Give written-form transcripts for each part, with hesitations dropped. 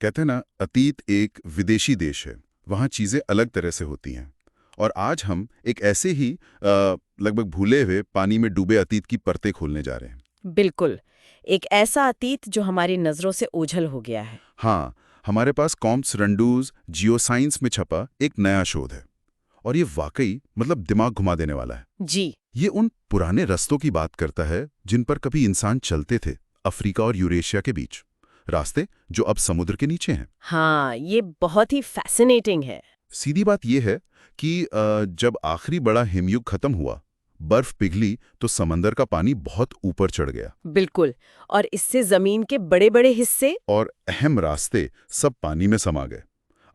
कहते हैं ना, अतीत एक विदेशी देश है, वहाँ चीज़ें अलग तरह से होती हैं। और आज हम एक ऐसे ही लगभग भूले हुए पानी में डूबे अतीत की परतें खोलने जा रहे हैं। बिल्कुल। एक ऐसा अतीत जो हमारी नजरों से ओझल हो गया है। हाँ, हमारे पास कॉम्प्स रंडूज जियोसाइंस में छपा एक नया शोध है। और ये वाकई मतलब दिमाग घुमा देने वाला है। जी। ये उन पुराने रास्तों की बात करता है जिन पर कभी इंसान चलते थे, अफ्रीका और यूरेशिया के बीच। रास्ते जो अब समुद्र के नीचे हैं। हाँ, ये बहुत ही फैसिनेटिंग है। सीधी बात यह है कि जब आखिरी बड़ा हिमयुग खत्म हुआ, बर्फ पिघली तो समंदर का पानी बहुत ऊपर चढ़ गया। बिल्कुल। और इससे जमीन के बड़े बड़े हिस्से और अहम रास्ते सब पानी में समा गए।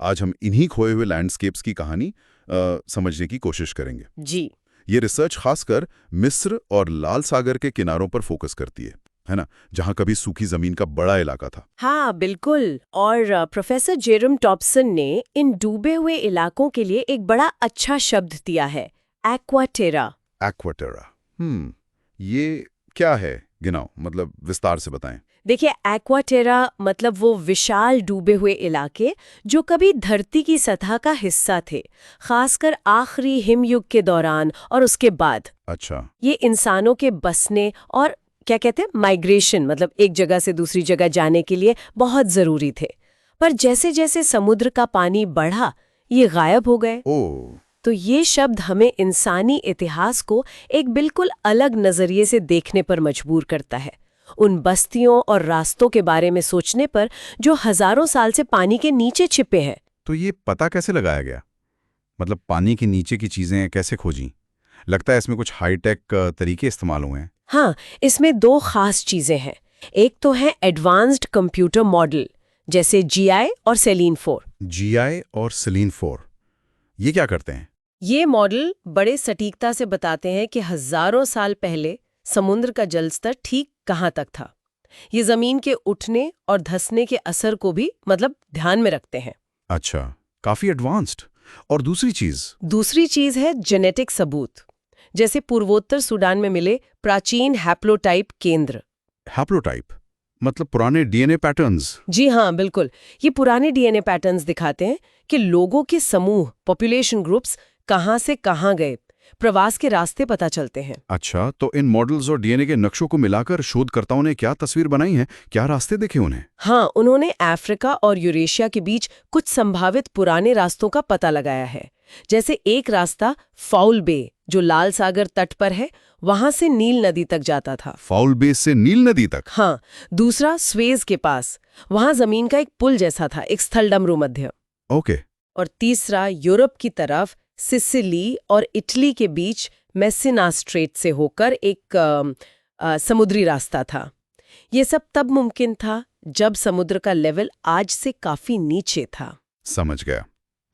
आज हम इन्हीं खोए हुए लैंडस्केप्स की कहानी समझने की कोशिश करेंगे। जी। ये रिसर्च खासकर मिस्र और लाल सागर के किनारों पर फोकस करती है ना, जहां कभी सूखी जमीन का बड़ा इलाका था। हाँ, बिल्कुल। और प्रोफेसर जेरम टॉप्सन ने इन डूबे हुए इलाकों के लिए एक बड़ा अच्छा शब्द दिया है, एक्वाटेरा। एक्वाटेरा। ये क्या है? गिनाओ, मतलब विस्तार से बताएं। देखिए, एक्वाटेरा मतलब वो विशाल डूबे हुए इलाके जो कभी धरती की सतह का हिस्सा थे, खासकर आखिरी हिमयुग के दौरान और उसके बाद। अच्छा। ये इंसानों के बसने और क्या कहते हैं माइग्रेशन, मतलब एक जगह से दूसरी जगह जाने के लिए बहुत जरूरी थे। पर जैसे जैसे समुद्र का पानी बढ़ा, ये गायब हो गए। ओह। तो ये शब्द हमें इंसानी इतिहास को एक बिल्कुल अलग नजरिए से देखने पर मजबूर करता है, उन बस्तियों और रास्तों के बारे में सोचने पर जो हजारों साल से पानी के नीचे छिपे हैं। तो ये पता कैसे लगाया गया? मतलब पानी के नीचे की चीजें कैसे खोजी? लगता है इसमें कुछ हाईटेक तरीके इस्तेमाल हुए हैं। हाँ, इसमें दो खास चीजें हैं। एक तो है एडवांस्ड कंप्यूटर मॉडल, जैसे जीआई और सेलीन 4। जीआई और सेलीन 4, ये क्या करते हैं? ये मॉडल बड़े सटीकता से बताते हैं कि हजारों साल पहले समुद्र का जल स्तर ठीक कहाँ तक था। ये जमीन के उठने और धंसने के असर को भी मतलब ध्यान में रखते हैं। अच्छा, काफी एडवांस्ड। और दूसरी चीज है जेनेटिक सबूत, जैसे पूर्वोत्तर सूडान में मिले प्राचीन हैप्लोटाइप केंद्र। हैप्लोटाइप मतलब पुराने डीएनए पैटर्न्स। जी हाँ, बिल्कुल। ये पुराने डीएनए पैटर्न्स दिखाते हैं कि लोगों के समूह, पॉपुलेशन ग्रुप्स कहाँ से कहाँ गए, प्रवास के रास्ते पता चलते हैं। अच्छा, तो इन मॉडल्स और डीएनए के नक्शों को मिलाकर शोधकर्ताओं ने क्या तस्वीर बनाई है? क्या रास्ते देखे उन्हें? हाँ, उन्होंने अफ्रीका और यूरेशिया के बीच कुछ संभावित पुराने रास्तों का पता लगाया है। जैसे एक रास्ता फाउल बे, जो लाल सागर तट पर है, वहां से नील नदी तक जाता था। फाउल बे से नील नदी तक? हाँ। दूसरा स्वेज के पास, वहां जमीन का एक पुल जैसा था, एक स्थलडमरू मध्य। ओके। और तीसरा यूरोप की तरफ सिसिली और इटली के बीच मेसिना स्ट्रेट से होकर एक समुद्री रास्ता था। ये सब तब मुमकिन था जब समुद्र का लेवल आज से काफी नीचे था। समझ गया।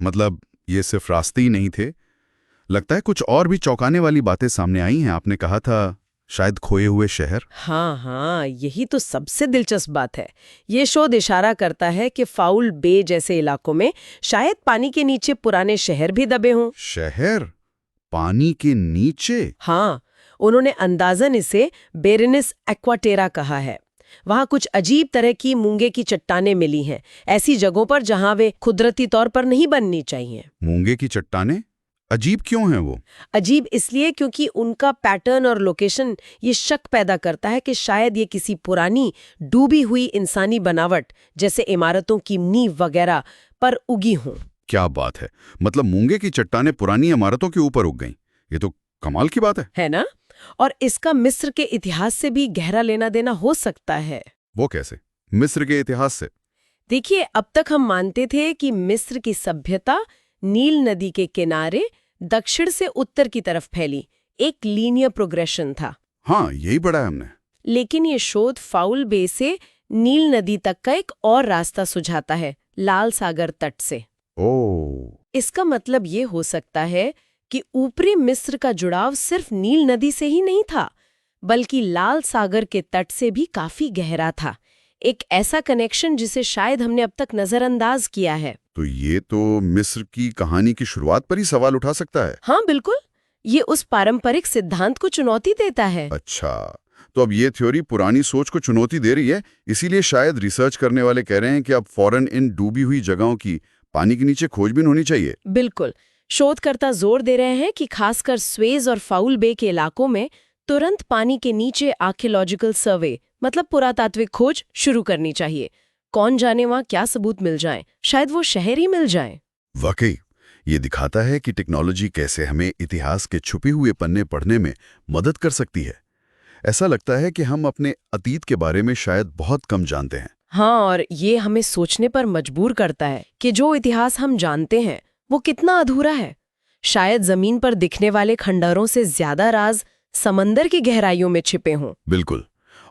मतलब ये सिर्फ रास्ते ही नहीं थे, लगता है कुछ और भी चौंकाने वाली बातें सामने आई हैं। आपने कहा था शायद खोए हुए शहर। हाँ, यही तो सबसे दिलचस्प बात है। ये शोध इशारा करता है कि फाउल बे जैसे इलाकों में शायद पानी के नीचे पुराने शहर भी दबे हों। शहर पानी के नीचे? हाँ, उन्होंने अंदाजन इसे बेरेनिस एक्वाटेरा कहा है। वहाँ कुछ अजीब तरह की मूंगे की चट्टानें मिली हैं, ऐसी जगहों पर जहाँ वे कुदरती तौर पर नहीं बननी चाहिए। मूंगे की चट्टानें अजीब क्यों हैं वो? अजीब इसलिए क्योंकि उनका पैटर्न और लोकेशन ये शक पैदा करता है कि शायद ये किसी पुरानी डूबी हुई इंसानी बनावट, जैसे इमारतों की नींव वगैरह, पर उगी हों। क्या बात है! मतलब मूंगे की चट्टानें पुरानी इमारतों के ऊपर उग गईं। ये तो कमाल की बात है ना? और इसका मिस्र के इतिहास से भी गहरा लेना देना हो सकता है। वो कैसे? मिस्र के इतिहास से? देखिए, अब तक हम मानते थे कि मिस्र की सभ्यता नील नदी के किनारे दक्षिण से उत्तर की तरफ फैली एक लीनियर प्रोग्रेशन था। हाँ, यही पढ़ा है हमने। लेकिन ये शोध फाउल बे से नील नदी तक का एक और रास्ता सुझाता है, लाल सागर तट से। ओह। इसका मतलब ये हो सकता है कि ऊपरी मिस्र का जुड़ाव सिर्फ नील नदी से ही नहीं था, बल्कि लाल सागर के तट से भी काफी गहरा था। एक ऐसा कनेक्शन जिसे शायद हमने अब तक नजरअंदाज किया है। तो ये तो मिस्र की कहानी की शुरुआत पर ही सवाल उठा सकता है। हाँ, बिल्कुल। ये उस पारंपरिक सिद्धांत को चुनौती देता है। अच्छा, तो अब ये थ्योरी पुरानी सोच को चुनौती दे रही है, इसीलिए शायद रिसर्च करने वाले कह रहे हैं कि अब फौरन इन डूबी हुई जगहों की पानी के नीचे खोजबीन होनी चाहिए। बिल्कुल। शोधकर्ता जोर दे रहे हैं कि खासकर स्वेज और फाउल बे के इलाकों में तुरंत पानी के नीचे आर्कियोलॉजिकल सर्वे मतलब पुरातात्विक खोज शुरू करनी चाहिए। कौन जाने वहां क्या सबूत मिल जाएं, शायद वो शहर ही मिल जाएं। वाकई ये दिखाता है कि टेक्नोलॉजी कैसे हमें इतिहास के छुपे हुए पन्ने पढ़ने में मदद कर सकती है। ऐसा लगता है कि हम अपने अतीत के बारे में शायद बहुत कम जानते हैं। हाँ, और ये हमें सोचने पर मजबूर करता है कि जो इतिहास हम जानते हैं वो कितना अधूरा है। शायद जमीन पर दिखने वाले खंडहरों से ज्यादा राज समंदर की गहराइयों में छिपे हों। बिल्कुल।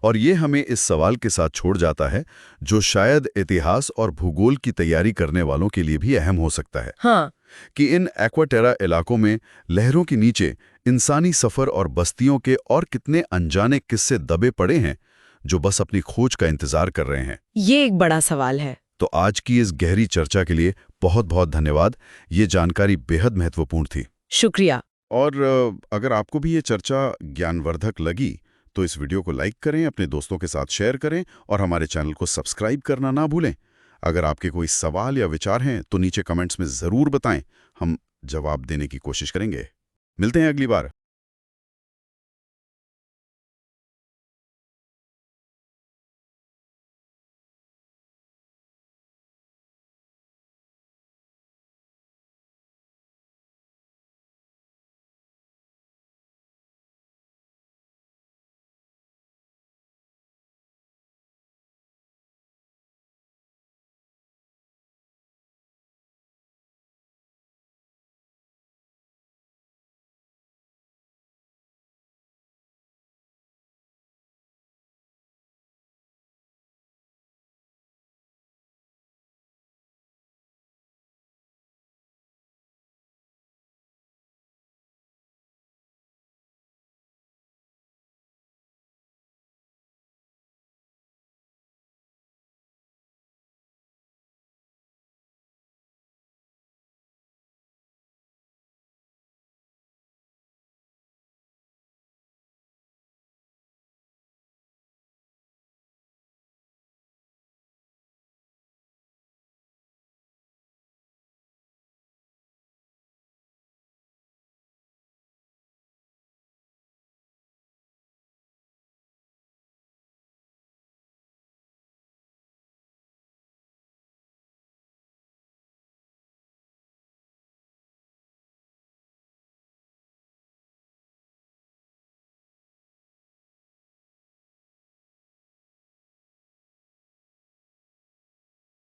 और ये हमें इस सवाल के साथ छोड़ जाता है जो शायद इतिहास और भूगोल की तैयारी करने वालों के लिए भी अहम हो सकता है। हाँ, कि इन एक्वाटेरा इलाकों में लहरों के नीचे इंसानी सफर और बस्तियों के और कितने अनजाने किस्से दबे पड़े हैं जो बस अपनी खोज का इंतजार कर रहे हैं। ये एक बड़ा सवाल है। तो आज की इस गहरी चर्चा के लिए बहुत बहुत धन्यवाद। ये जानकारी बेहद महत्वपूर्ण थी। शुक्रिया। और अगर आपको भी ये चर्चा ज्ञानवर्धक लगी तो इस वीडियो को लाइक करें, अपने दोस्तों के साथ शेयर करें और हमारे चैनल को सब्सक्राइब करना ना भूलें। अगर आपके कोई सवाल या विचार हैं तो नीचे कमेंट्स में ज़रूर बताएं, हम जवाब देने की कोशिश करेंगे। मिलते हैं अगली बार।